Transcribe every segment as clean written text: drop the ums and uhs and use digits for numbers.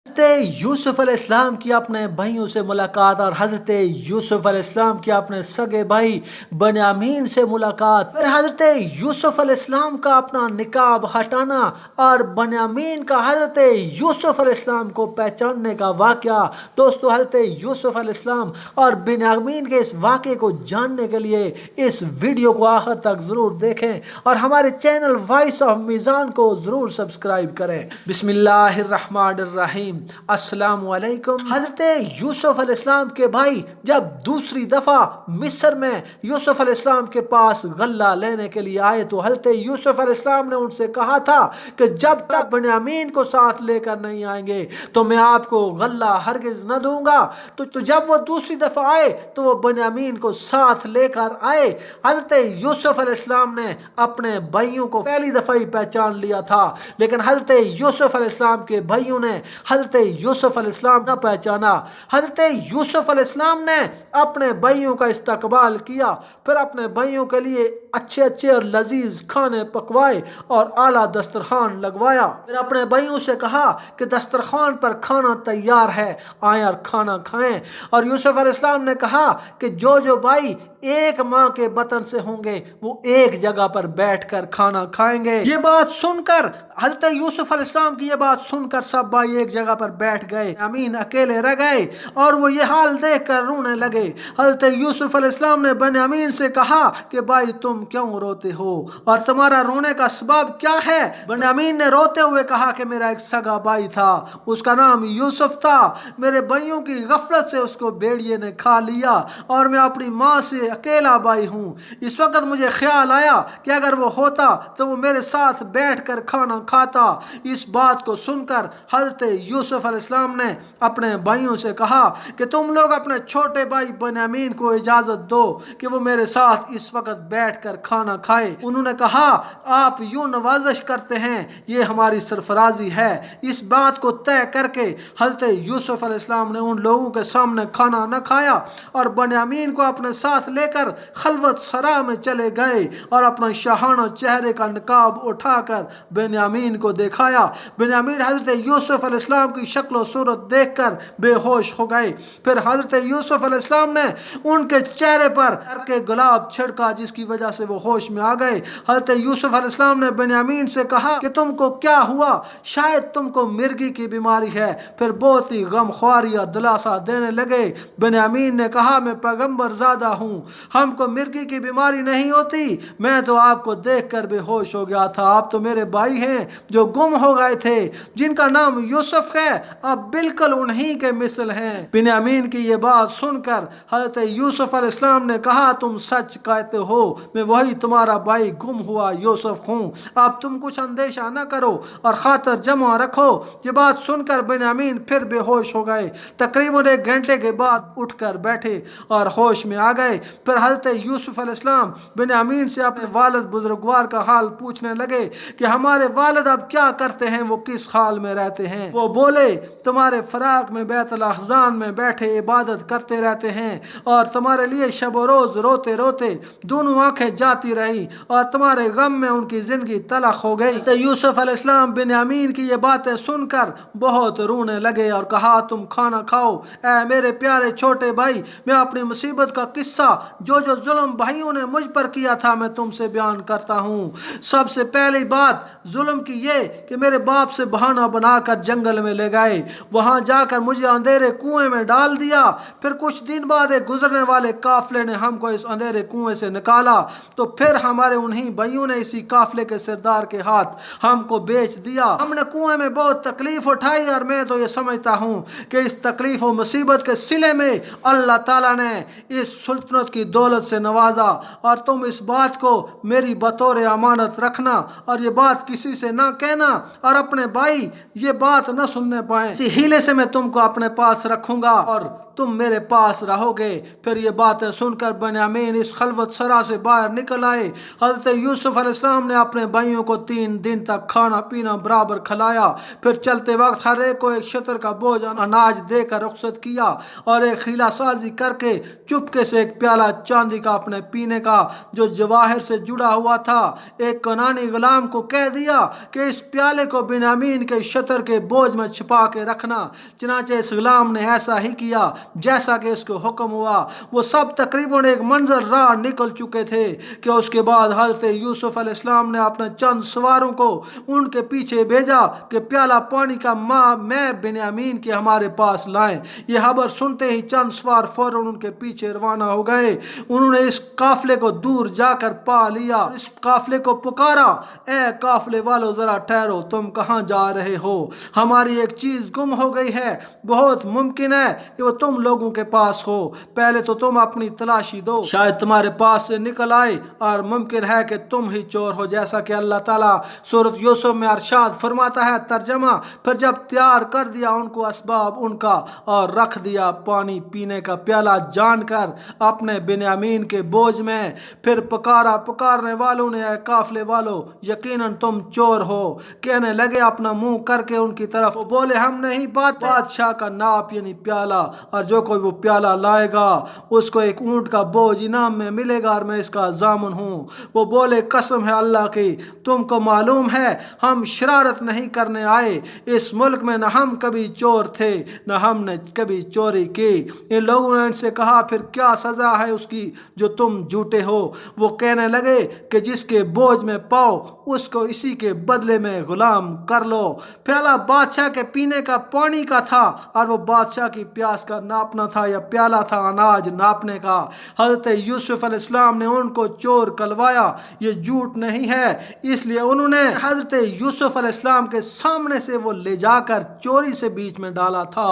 हज़रत यूसुफ अलैहिस्सलाम की अपने भाइयों से मुलाकात और हज़रत यूसुफ अलैहिस्सलाम की अपने सगे भाई बन्यामीन से मुलाकात, फिर हज़रत यूसुफ अलैहिस्सलाम का अपना निकाब हटाना और बन्यामीन का हज़रत यूसुफ अलैहिस्सलाम को पहचानने का वाक़या। दोस्तों, हज़रत यूसुफ अलैहिस्सलाम और बन्यामीन के इस वाक़े को जानने के लिए इस वीडियो को आखिर तक ज़रूर देखें और हमारे चैनल वॉइस ऑफ मीज़ान को ज़रूर सब्सक्राइब करें। बिस्मिल्लाहिर्रहमानिर्रहीम। अस्सलाम वालेकुम। हज़रत यूसुफ अलैहिस्सलाम के भाई जब दूसरी दफ़ा मिस्र में यूसुफ अलैहिस्सलाम के पास गल्ला लेने के लिए आए तो हज़रत यूसुफ अलैहिस्सलाम ने उनसे कहा था कि जब तक बन्यामीन को साथ लेकर नहीं आएंगे तो मैं आपको गल्ला हरगिज़ न दूंगा। तो जब वो दूसरी दफ़ा आए तो वो बन्यामीन को साथ लेकर आए। हज़रत यूसुफ अलैहिस्सलाम ने अपने भाइयों को पहली दफ़ा ही पहचान लिया था, लेकिन हज़रत यूसुफ अलैहिस्सलाम के भाइयों ने हज़रत यूसुफ अलैहिस्सलाम न पहचाना। हज़रत यूसुफ अलैहिस्सलाम ने अपने भाइयों का इस्तकबाल किया, फिर अपने भाइयों के लिए अच्छे अच्छे और लजीज खाने पकवाए और आला दस्तरखान लगवाया। फिर अपने भाइयों से कहा कि दस्तरखान पर खाना तैयार है, आए और खाना खाएं। और यूसुफ अलैहिस्सलाम ने कहा कि जो भाई एक माँ के बतन से होंगे वो एक जगह पर बैठकर खाना खाएंगे। ये बात सुनकर हज़रत यूसुफ अलैहिस्सलाम की ये बात सुनकर सब भाई एक जगह पर बैठ गए। अमीन अकेले रह गए और वो ये हाल देखकर रोने लगे। हज़रत यूसुफ अलैहिस्सलाम ने बन्यामीन से कहा कि भाई तुम क्यों रोते हो और तुम्हारा रोने का सबब क्या है। बन्यामीन ने रोते हुए कहा कि मेरा एक सगा भाई था, उसका नाम यूसुफ था। मेरे भाइयों की गफलत से उसको भेड़िए ने खा लिया और मैं अपनी माँ से अकेला भाई हूँ। इस वक्त मुझे ख्याल आया कि अगर वो होता तो वो मेरे साथ बैठकर खाना खाता। इस बात को सुनकर हज़रत यूसुफ अलैहिस्सलाम ने अपने भाइयों से कहा कि तुम लोग अपने छोटे भाई बन्यामीन को इजाज़त दो कि वो मेरे साथ इस वक्त बैठकर खाना खाए। उन्होंने कहा आप यूं नवाजिश करते हैं, ये हमारी सरफराजी है। इस बात को तय करके हज़रत यूसुफ अलैहिस्सलाम ने उन लोगों के सामने खाना न खाया और बन्यामीन को अपने साथ लेकर खलवत सरा में चले गए और अपना शाहाना चेहरे का निकाब उठाकर बन्यामीन को दिखाया। बन्यामीन हज़रत यूसुफ अलैहिस्सलाम की शक्ल सूरत देखकर बेहोश हो गए। फिर हज़रत यूसुफ अलैहिस्सलाम ने उनके चेहरे पर के गुलाब छिड़का जिसकी वजह से वो होश में आ गए। हज़रत यूसुफ अलैहिस्सलाम ने बन्यामीन से कहा कि तुमको क्या हुआ, शायद तुमको मिर्गी की बीमारी है। फिर बहुत ही गमख्वारी और दिलासा देने लगे। बन्यामीन ने कहा मैं पैगंबर ज़ादा हूँ, हमको मिर्गी की बीमारी नहीं होती, मैं तो आपको देखकर बेहोश हो गया था। आप तो मेरे भाई हैं जो गुम हो गए थे, जिनका नाम यूसुफ है, अब बिल्कुल उन्हीं के मिसल हैं। बन्यामीन की ये बात सुनकर हज़रत यूसुफ अलैहिस्सलाम ने कहा तुम सच कहते हो, मैं वही तुम्हारा भाई गुम हुआ यूसुफ हूँ। अब तुम कुछ अंदेशा न करो और खातर जमा रखो। ये बात सुनकर बन्यामीन फिर बेहोश हो गए। तकरीबन 1 घंटे के बाद उठकर बैठे और होश में आ गए। फिर हज़रत यूसुफ अलैहिस्सलाम बन्यामीन से अपने वालिद बुजुर्गवार का हाल पूछने लगे कि हमारे वालिद अब क्या करते हैं, वो किस हाल में रहते हैं। वो बोले तुम्हारे फराक में बैतुल अहज़ान में बैठे इबादत करते रहते हैं और तुम्हारे लिए शब व रोज रोते रोते दोनों आंखें जाती रही और तुम्हारे गम में उनकी जिंदगी तलख हो गई। तो यूसुफ अलैहिस्सलाम बन्यामीन की ये बातें सुनकर बहुत रोने लगे और कहा तुम खाना खाओ। ऐ मेरे प्यारे छोटे भाई, मैं अपनी मुसीबत का किस्सा जो जुल्म भाइयों ने मुझ पर किया था मैं तुमसे बयान करता हूँ। सबसे पहली बात जुल्म की ये कि मेरे बाप से बहाना बनाकर जंगल में ले गए, वहां जाकर मुझे अंधेरे कुएं में डाल दिया। फिर कुछ दिन बाद एक गुजरने वाले काफले ने हमको इस अंधेरे कुएं से निकाला, तो फिर हमारे उन्हीं भाइयों ने इसी काफले के सरदार के हाथ हमको बेच दिया। हमने कुएं में बहुत तकलीफ उठाई और मैं तो ये समझता हूँ कि इस तकलीफ और मुसीबत के सिले में अल्लाह ताला ने इस सुल्तनत की दौलत से नवाजा और तुम इस बात को मेरी बतौर अमानत रखना और ये बात किसी से ना कहना और अपने भाई ये बात न सुनने पाए। इसी हीले से मैं तुमको अपने पास रखूंगा और तुम मेरे पास रहोगे। फिर ये बातें सुनकर बन्यामीन इस खलवत सरा से बाहर निकल आए। हज़रत यूसुफ अलैहिस्सलाम ने अपने भाइयों को 3 दिन तक खाना पीना बराबर खिलाया। फिर चलते वक्त हर एक को एक शतर का बोझ अनाज देकर रुखसत किया और एक खिला साजी करके चुपके से एक प्याला प्याला चांदी का अपने पीने का जो जवाहिर से जुड़ा हुआ था, एक कनानी गुलाम को कह दिया कि इस प्याले को बिन्यामीन के शतर के बोझ में छिपा के रखना। चनाचे इस गुलाम ने ऐसा ही किया जैसा कि उसको हुक्म हुआ। वो सब तकरीबन एक मंजर राह निकल चुके थे कि उसके बाद हजरत यूसुफ अलैहिस्सलाम ने अपने चंद सवारों को उनके पीछे भेजा कि प्याला पानी का मैं बिन्यामीन के हमारे पास लाएं। ये खबर सुनते ही चंद सवार फौरन उनके पीछे रवाना हो गए। उन्होंने इस काफले को दूर जाकर पा लिया। इस काफले को पुकारा, ए काफले वालों जरा ठहरो, तुम कहां जा रहे हो? हमारी एक चीज गुम हो गई है, बहुत मुमकिन है कि वो तुम लोगों के पास हो। पहले तो तुम अपनी तलाशी दो, शायद तुम्हारे पास से निकल आए, और मुमकिन है कि तुम ही चोर हो। जैसा कि अल्लाह ताला सूरत यूसुफ में अरशाद फरमाता है, तर्जमा, फिर जब तैयार कर दिया उनको असबाब उनका और रख दिया पानी पीने का प्याला जानकर अपने बिन्यामीन के बोझ में, फिर पुकारा पुकारने वालों ने, ए काफले वालों, यकीनन तुम चोर हो। कहने लगे अपना मुंह करके उनकी तरफ, वो बोले हम नहीं बात बादशाह का नाप यानी प्याला, और जो कोई वो प्याला लाएगा उसको एक ऊंट का बोझ इनाम में मिलेगा और मैं इसका जामुन हूँ। वो बोले कसम है अल्लाह की, तुमको मालूम है हम शरारत नहीं करने आए, इस मुल्क में न हम कभी चोर थे न हमने कभी चोरी की। इन लोगों ने इनसे कहा फिर क्या सजा है उसकी जो तुम झूठे हो? वो कहने लगे कि जिसके बोझ में पाओ उसको इसी के बदले में गुलाम कर लो। प्याला बादशाह के पीने का पानी का था और वो बादशाह की प्यास का नापना था, या प्याला था अनाज नापने का। हजरत यूसुफ अलैहिस्सलाम ने उनको चोर कहलवाया, ये झूठ नहीं है, इसलिए उन्होंने हजरत यूसुफ अलैहिस्सलाम के सामने से वो ले जाकर चोरी से बीच में डाला था।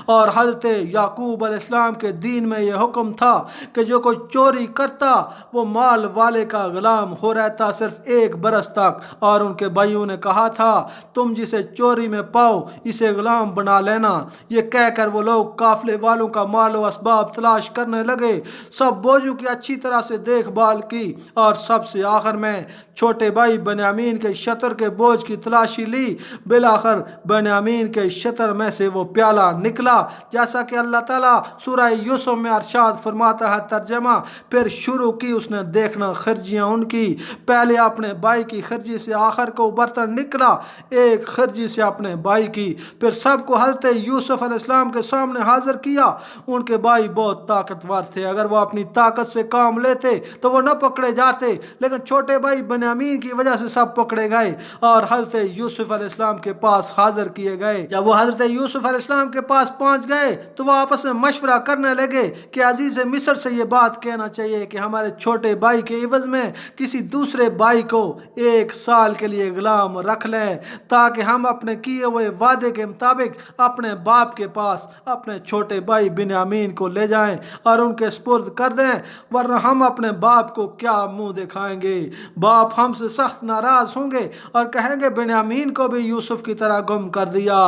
और हजरत याकूब अलैहिस्सलाम के दीन में यह हुक्म था कि जो कोई चोरी करता वो माल वाले का गुलाम हो रहता सिर्फ 1 बरस तक। और उनके भाइयों ने कहा था तुम जिसे चोरी में पाओ इसे गुलाम बना लेना। ये कहकर वो लोग काफले वालों का माल और असबाब तलाश करने लगे। सब बोझों की अच्छी तरह से देखभाल की और सबसे आखिर में छोटे भाई बिन्यामीन के शतर के बोझ की तलाशी ली। बिलाखिर बिन्यामीन के शतर में से वो प्याला निकला, जैसा कि अल्लाह ताला सूरह यूसुफ में अरशाद फरमाता है, तर्जमा, फिर शुरू की उसने देखना खर्जियां उनकी, पहले अपने भाई की खर्जी से आखिर को बर्तन निकला, एक खर्जी से अपने भाई की। फिर सबको हजरत यूसुफ अलैहिस्सलाम के सामने हाजिर किया। उनके भाई बहुत ताकतवर थे, अगर वो अपनी ताकत से काम लेते तो वो न पकड़े जाते, लेकिन छोटे भाई बिन्यामीन की वजह से सब पकड़े गए और हजरत यूसुफ अलैहिस्सलाम के पास हाजिर किए गए। जब वो हजरत यूसुफ अलैहिस्सलाम के पास पहुंच गए तो वो आपस में मशवरा करने लगे कि अजीज मिस्र से ये बात कहना चाहिए कि हमारे छोटे भाई के इवज में किसी दूसरे भाई को 1 साल के लिए गुलाम रख लें, ताकि हम अपने किए हुए वादे के मुताबिक अपने बाप के पास अपने छोटे भाई बिन्यामीन को ले जाएं और उनके स्पुर्द कर दें, वरना हम अपने बाप को क्या मुंह दिखाएंगे। बाप हमसे सख्त नाराज होंगे और कहेंगे बिन्यामीन को भी यूसुफ की तरह गुम कर दिया।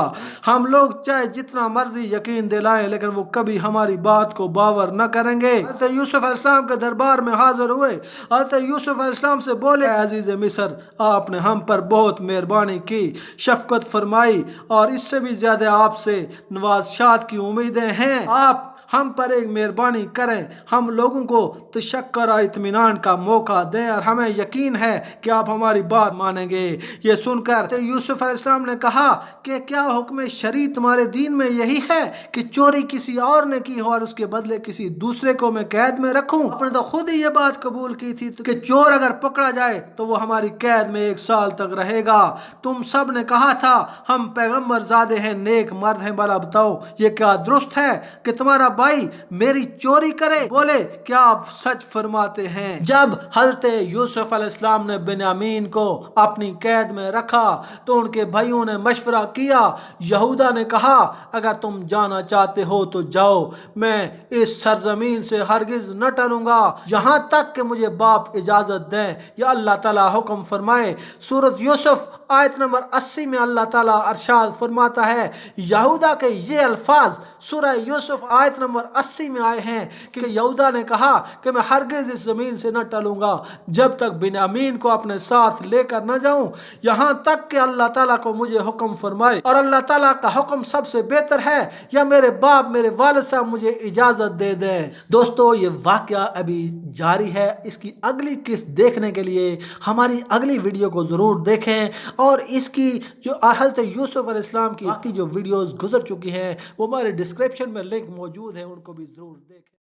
हम लोग चाहे जितना मर्जी यकीन दिलाएं लेकिन वो कभी हमारी बात को बावर न करेंगे। हज़रत यूसुफ अलैहिस्सलाम के दरबार में हाजिर हुए। हज़रत यूसुफ अलैहिस्सलाम से बोले, अजीज मिस्र, आपने हम पर बहुत मेहरबानी की, शफकत फरमाई और इससे भी ज्यादा आपसे नवाज़शात की उम्मीदें हैं। आप हम पर एक मेहरबानी करें, हम लोगों को तशक्कर और इत्मीनान का मौका दें और हमें यकीन है कि आप हमारी बात मानेंगे। ये सुनकर तो यूसुफ अलैहिस्सलाम ने कहा कि क्या हुक्म शरी तुम्हारे दीन में यही है कि चोरी किसी और ने की हो और उसके बदले किसी दूसरे को मैं कैद में रखूं? आपने तो खुद ही ये बात कबूल की थी कि चोर अगर पकड़ा जाए तो वो हमारी कैद में 1 साल तक रहेगा। तुम सब ने कहा था हम पैगंबर ज़ादे हैं, नेक मर्द हैं, भला बताओ ये क्या दुरुस्त है कि तुम्हारा भाई मेरी चोरी करे? बोले क्या आप सच फरमाते हैं? जब हजरत यूसुफ अलैहिस्सलाम ने बिन्यामीन को अपनी कैद में रखा तो उनके भाइयों ने मशवरा किया। यहूदा ने कहा अगर तुम जाना चाहते हो तो जाओ, मैं इस सरजमीन से हरगिज न टलूंगा यहाँ तक कि मुझे बाप इजाजत दें या अल्लाह ताला हुक्म फरमाए। सूरत यूसुफ आयत नंबर 80 में अल्लाह ताला अरशाद फरमाता है, यहूदा के ये अल्फाज सूरह यूसुफ आयत नंबर 80 में आए हैं कि यहूदा ने कहा कि मैं हरगिज इस जमीन से न टलूंगा जब तक बिन्यामीन को अपने साथ लेकर न जाऊं, यहाँ तक कि अल्लाह ताला को मुझे हुक्म फरमाए, और अल्लाह ताला का हुक्म सबसे बेहतर है, या मेरे बाप मेरे वालिद साहब मुझे इजाजत दे दे। दोस्तों ये वाकया अभी जारी है, इसकी अगली किस्त देखने के लिए हमारी अगली वीडियो को जरूर देखें, और इसकी जो हज़रत यूसुफ अलैहिस्सलाम की बाकी जो वीडियोस गुजर चुकी हैं वो हमारे डिस्क्रिप्शन में लिंक मौजूद है, उनको भी जरूर देखें।